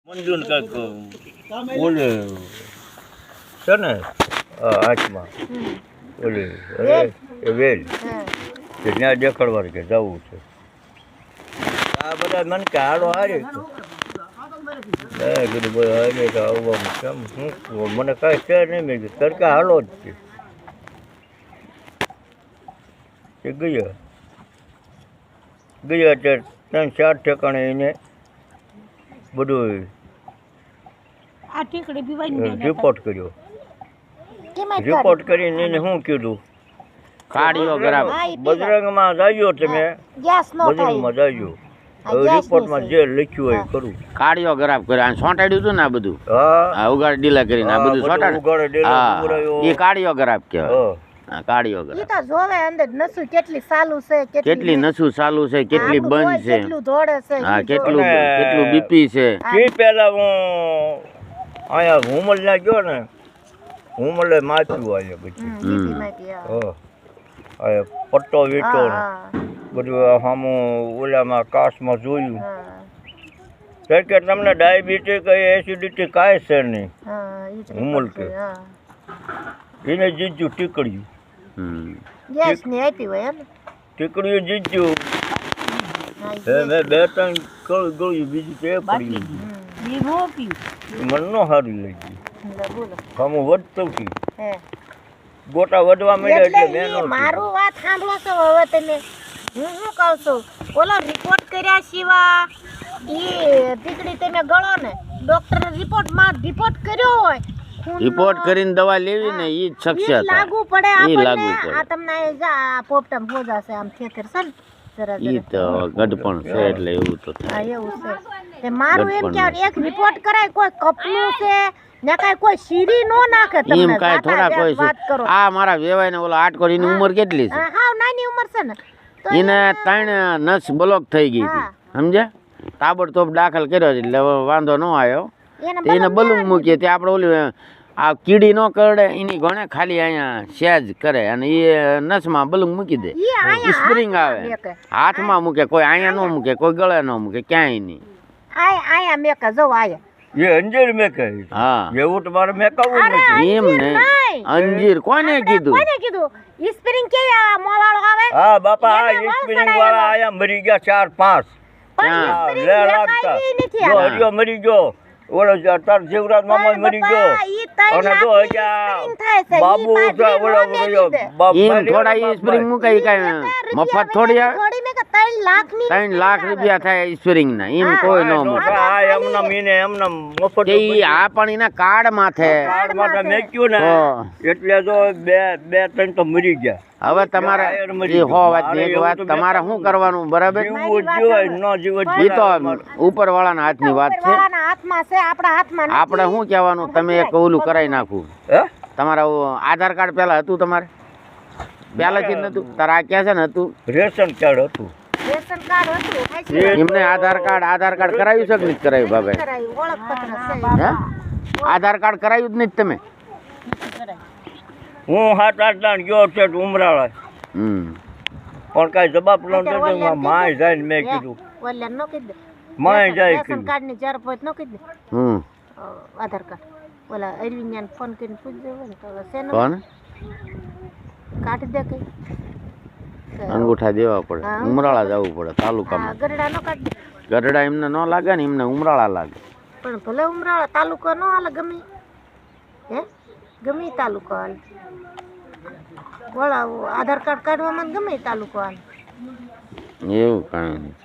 મંજૂર કાંઈક ઓલે છે ને હાથમાં ઓલી એ વેલ કે ત્યાં દેખાડવાનું કે જવું છે. આ બધા મને કે હાલો હારે કીધું ભાઈ હારે તો આવવાનું કેમ શું મને કાંઈ છે નહીં. મેં કીધું તડકા હાલો જ છે એ ગયા ત્યારે 3-4 ઠેકાણે એને બધું રિપોર્ટ કર્યો. રિપોર્ટ કરીને એને શું કીધું કાર્ડિયોગ્રાફ બજરંગમાં જાયો તમે બજરંગમાં જાયો રિપોર્ટમાં જે લખ્યું હોય કરું. કાર્ડિયોગ્રાફ કર્યો છોંટાડ્યું હતું ને આ બધું હા ઉગાડ ડીલા કરીને આ બધું છોંટાડ્યું એ કાર્ડિયોગ્રાફ કહેવાય. કાર્ડિયોગ્રાફ ઈ તો જોવે અંદર નસું કેટલી ચાલુ છે કેટલી નસું ચાલુ છે કેટલી બંધ છે કેટલું દોડે છે હા કેટલું બીપી છે. એ પહેલા હું અહીંયા હુમલના ગયો ને હુમલે માથું આવ્યો પછી પટ્ટો વીટો બધું સામું ઓલામાં કાચમાં જોયું કે તમને ડાયાબિટીસ કે એસિડિટી કાંઈ છે નહીં. હુમલ કે એને જીજ્યું ટીકડ્યું ટીકડ્યું જીજ્યું મેં 2-3 ગળ્યું બીજું તે પડી મને ન સારું લાગ્યું. સામું વધતું હતું ગોટા વધવા માંડ્યા એટલે મેં મારું વાત સાંભળો છો હવે તમે હું શું કહું છું ઓલો રિપોર્ટ કર્યા સિવાય ઈ ટીકડી તમે ગળો ને ડોક્ટરે રિપોર્ટ કર્યો હોય રિપોર્ટ કરીને દવા લેવી ને ઈ જ શખ્સિયત લાગુ પડે આપણને આ તમને જા પોપટમ હોજાશે આમ થેતર છે ને જરા ઈ તો ગડપણ છે એટલે એવું તો થાય. હા એવું છે તે મારું એમ કે એક રિપોર્ટ કરાય કોઈ કપનું છે ને કાંઈ કોઈ સીરી નો નાખે તમને એમ કાંઈ થોડા કોઈ છે. આ મારા વેવાય ને ઓલો આટકોર એની ઉંમર કેટલી છે? હા નાની ઉંમર છે ને તો એને 3 નસ બ્લોક થઈ ગઈ હતી સમજ્યા તાબડતોબ દાખલ કર્યો છે એટલે વાંધો ન આવ્યો. એને બલૂન મૂકીએ તે આપણે ઓલી આ કીડી ન કરડે એની ઘણે ખાલી અહીંયા સેજ કરે અને એ નસમાં બલૂન મૂકી દે સ્પ્રિંગ આવે હાથમાં મૂકે કોઈ અહીંયા ન મૂકે કોઈ ગળે ન મૂકે ક્યાંય નહીં. આયા મેકા જો આયા એ અંજીર મેકાય. હા એવું તમારે મેકાવું નથી એમ ને અંજીર કોને કીધું સ્પ્રિંગ કે મોવાળો આવે હા બાપા આ સ્પ્રિંગ વાળા આયા મરી ગયા 4-5 લે લાગતા જો હરિયો મરી ગયો ઓલો તાર જીવરાજ મામા મરી ગયો અને જો બાબુ ઓલો એમ થોડા ઈ સ્પ્રિંગ મુકાઈ કાંઈ મફત થોડી આવે 3 લાખ રૂપિયા થાય સ્પ્રિંગ ના એમ કોઈ ન મૂકે. એમના મીને એમના મફત ઈ આ પણ એના કાર્ડ માથે મેક્યું ને એટલે જો 2-3 તો મરી ગયા. હવે તમારે એ હો વાત એક વાત તમારે શું કરવાનું બરાબર એ તો ઉપર વાળાના હાથની વાત છે. આપણે શું કહેવાનું તમે એક ઓલું કરાવી નાખવું તમારા આધાર કાર્ડ પેલા હતું તમારે પહેલાથી જ નતું તારા આ ક્યાં છે ને હતું રેશન કાર્ડ હતું એમને આધાર કાર્ડ કરાવ્યું છે કે નથી કરાવ્યું બાબા? આધાર કાર્ડ કરાવ્યું જ નહીં તમે? હું 7-8 ગયો છે ઉમરાળા પણ કઈ જવાબ ન દેતો. માય જાય મેં કીધું માય જાય રેશન કાર્ડ ની જરૂર હોય ન કીધું આધાર કાર્ડ ઓલા અરવિંદ ફોન કરીને પૂછજો ને તો શેનો કોણ કાઢી દે કઈ અંગૂઠા દેવા પડે ઉમરાળા જવું પડે તાલુકામાં. ગરડા નો કાઢી ગરડા એમને ન લાગે ને એમને ઉમરાળા લાગે. પણ ભલે ઉમરાળા તાલુકો નો હાલે ગમે ગમે તાલુકો હાલે બોલા આધાર કાર્ડ કાઢવામાં ગમે તાલુકો હાલે એવું કાંઈ નહીં.